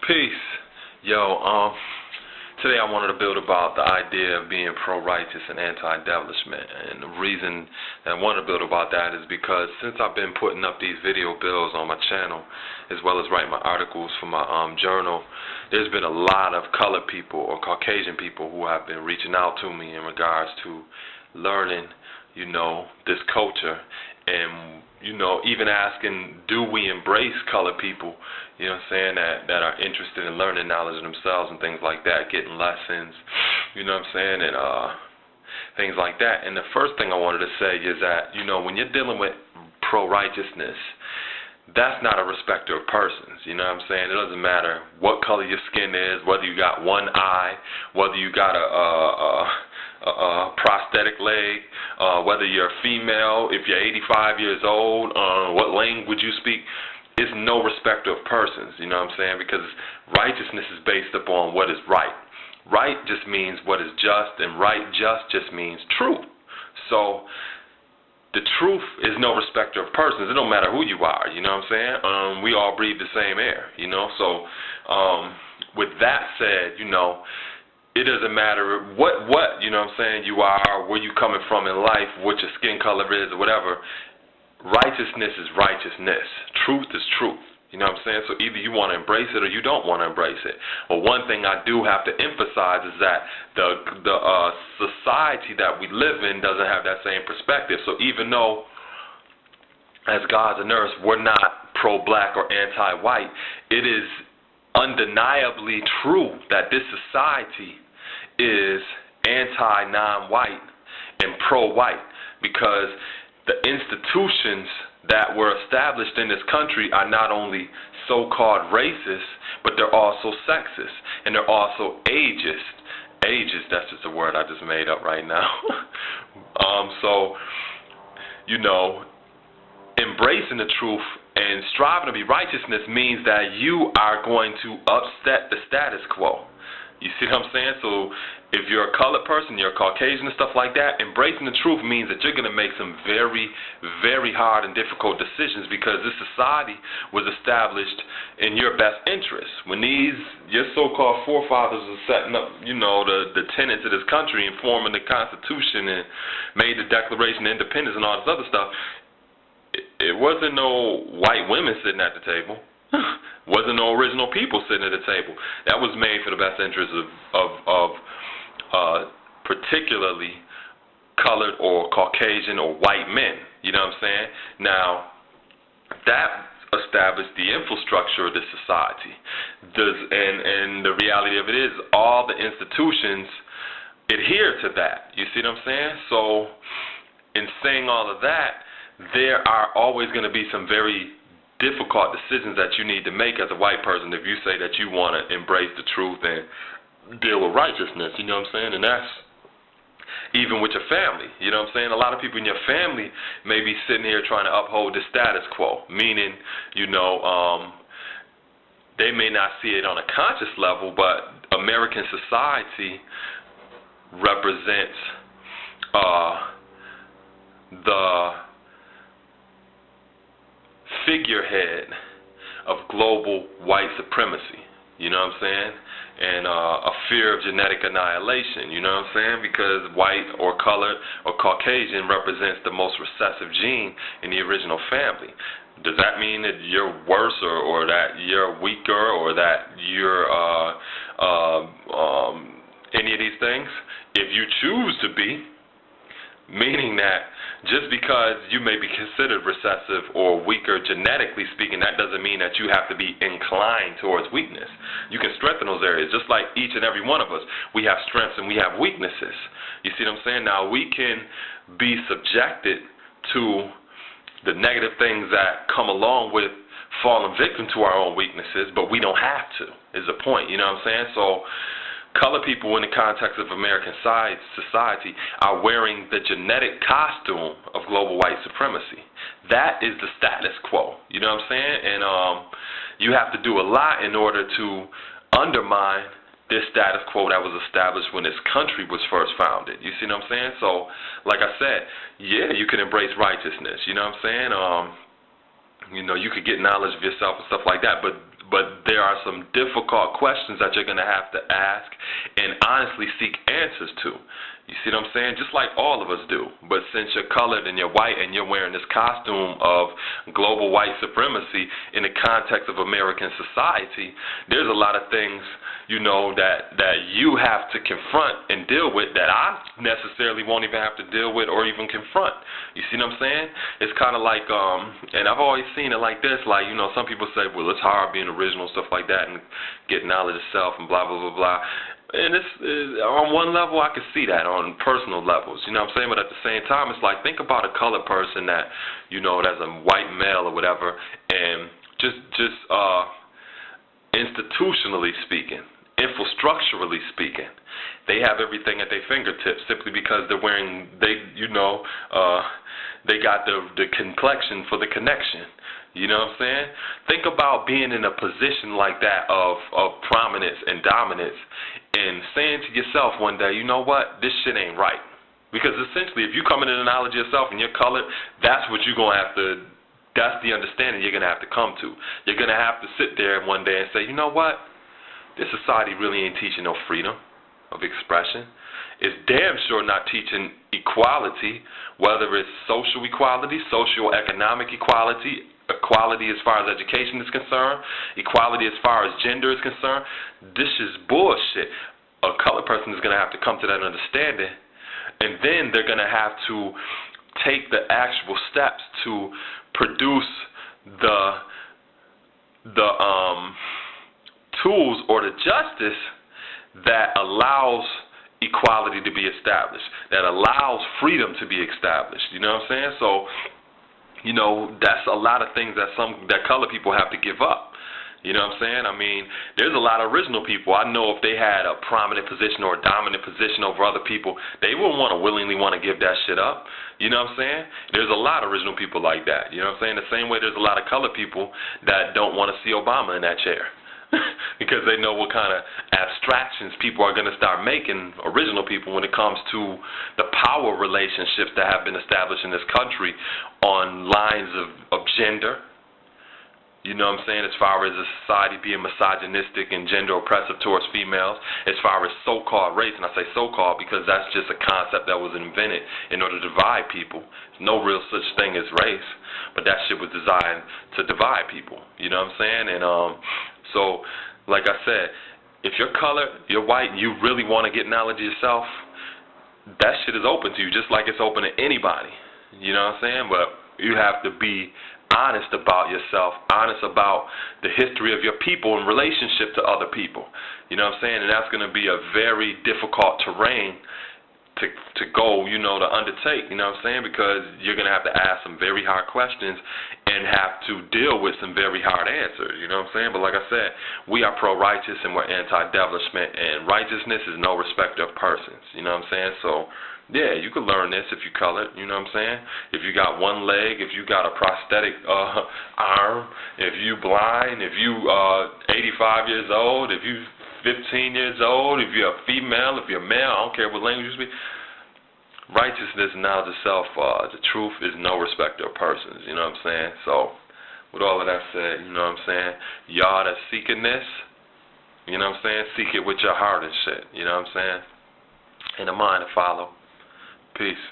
Peace. Yo, today I wanted to build about the idea of being pro-righteous and anti-establishment. And the reason that I wanted to build about that is because since I've been putting up these video bills on my channel, as well as writing my articles for my journal, there's been a lot of colored people or Caucasian people who have been reaching out to me in regards to learning, this culture, and even asking, do we embrace colored people, that are interested in learning knowledge of themselves and things like that, getting lessons, and things like that. And the first thing I wanted to say is that, when you're dealing with pro-righteousness, that's not a respecter of persons, It doesn't matter what color your skin is, whether you got one eye, whether you got a prosthetic leg, whether you're a female, if you're 85 years old, what language you speak. It's no respecter of persons, because righteousness is based upon what is right. Right just means what is just, and right just means true. So the truth is no respecter of persons. It don't matter who you are, we all breathe the same air, So with that said, it doesn't matter what you are, where you coming from in life, what your skin color is, or whatever. Righteousness is righteousness. Truth is truth. So either you want to embrace it or you don't want to embrace it. But one thing I do have to emphasize is that the society that we live in doesn't have that same perspective. So even though, as gods and earths, we're not pro-black or anti-white, it is undeniably true that this society is anti-non-white and pro-white, because the institutions that were established in this country are not only so-called racist, but they're also sexist, and they're also ageist. Ageist, that's just a word I just made up right now. Embracing the truth and striving to be righteousness means that you are going to upset the status quo. You see what I'm saying? So if you're a colored person, you're a Caucasian and stuff like that, embracing the truth means that you're going to make some very, very hard and difficult decisions, because this society was established in your best interest. When your so-called forefathers were setting up, the tenets of this country and forming the Constitution and made the Declaration of Independence and all this other stuff, it wasn't no white women sitting at the table. Wasn't no original people sitting at the table. That was made for the best interests of particularly colored or Caucasian or white men. Now, that established the infrastructure of this society. And the reality of it is, all the institutions adhere to that. You see what I'm saying? So, in saying all of that, there are always going to be some very difficult decisions that you need to make as a white person if you say that you want to embrace the truth and deal with righteousness, and that's even with your family, A lot of people in your family may be sitting here trying to uphold the status quo, meaning, they may not see it on a conscious level, but American society represents the figurehead of global white supremacy, and a fear of genetic annihilation, because white or colored or Caucasian represents the most recessive gene in the original family. Does that mean that you're worse or that you're weaker or that you're any of these things? If you choose to be, meaning that just because you may be considered recessive or weaker genetically speaking, that doesn't mean that you have to be inclined towards weakness. You can strengthen those areas, just like each and every one of us. We have strengths and we have weaknesses. You see what I'm saying? Now, we can be subjected to the negative things that come along with falling victim to our own weaknesses, but we don't have to, is the point. So colored people in the context of American society are wearing the genetic costume of global white supremacy. That is the status quo, And you have to do a lot in order to undermine this status quo that was established when this country was first founded. You see what I'm saying? So, like I said, yeah, you can embrace righteousness, You could get knowledge of yourself and stuff like that, but but there are some difficult questions that you're going to have to ask and honestly seek answers to. You see what I'm saying? Just like all of us do. But since you're colored and you're white and you're wearing this costume of global white supremacy in the context of American society, there's a lot of things, you know, that you have to confront and deal with that I necessarily won't even have to deal with or even confront. You see what I'm saying? It's kind of like, and I've always seen it like this, like, you know, some people say, well, it's hard being original, stuff like that, and getting knowledge of self and blah, blah, blah, blah. And it's on one level, I can see that on personal levels, you know what I'm saying? But at the same time, it's like, think about a colored person that, you know, that's a white male or whatever, and just institutionally speaking, infrastructurally speaking, they have everything at their fingertips simply because they're wearing, they got the complexion for the connection. You know what I'm saying? Think about being in a position like that of prominence and dominance and saying to yourself one day, you know what, this shit ain't right. Because essentially, if you come into the knowledge of yourself and you're colored, that's what you're going to have to, that's the understanding you're going to have to come to. You're going to have to sit there one day and say, you know what, this society really ain't teaching no freedom of expression. It's damn sure not teaching equality, whether it's social equality, socio-economic equality, equality as far as education is concerned, equality as far as gender is concerned. This is bullshit. A colored person is going to have to come to that understanding, and then they're going to have to take the actual steps to produce the tools or the justice that allows equality to be established, that allows freedom to be established. You know what I'm saying? So, you know, that's a lot of things that colored people have to give up. You know what I'm saying? I mean, there's a lot of original people. I know if they had a prominent position or a dominant position over other people, they wouldn't willingly want to give that shit up. You know what I'm saying? There's a lot of original people like that. You know what I'm saying? The same way there's a lot of colored people that don't want to see Obama in that chair. Because they know what kind of abstractions people are going to start making, original people, when it comes to the power relationships that have been established in this country on lines of gender. You know what I'm saying? As far as a society being misogynistic and gender oppressive towards females, as far as so-called race, and I say so-called because that's just a concept that was invented in order to divide people. There's no real such thing as race, but that shit was designed to divide people. You know what I'm saying? And so, like I said, if you're colored, you're white, and you really want to get knowledge of yourself, that shit is open to you, just like it's open to anybody. You know what I'm saying? But you have to be honest about yourself, honest about the history of your people in relationship to other people. You know what I'm saying? And that's going to be a very difficult terrain to go, you know, to undertake, you know what I'm saying? Because you're going to have to ask some very hard questions and have to deal with some very hard answers, you know what I'm saying? But like I said, we are pro-righteous and we're anti-devilishment, and righteousness is no respect of persons, you know what I'm saying? So, yeah, you could learn this if you colored, you know what I'm saying? If you got one leg, if you got a prosthetic arm, if you blind, if you 85 years old, if you 15 years old, if you're a female, if you're male, I don't care what language you speak. Righteousness and knowledge of self, the truth is no respecter of persons, you know what I'm saying? So, with all of that said, you know what I'm saying? Y'all that's seeking this, you know what I'm saying? Seek it with your heart and shit, you know what I'm saying? And a mind to follow. Peace.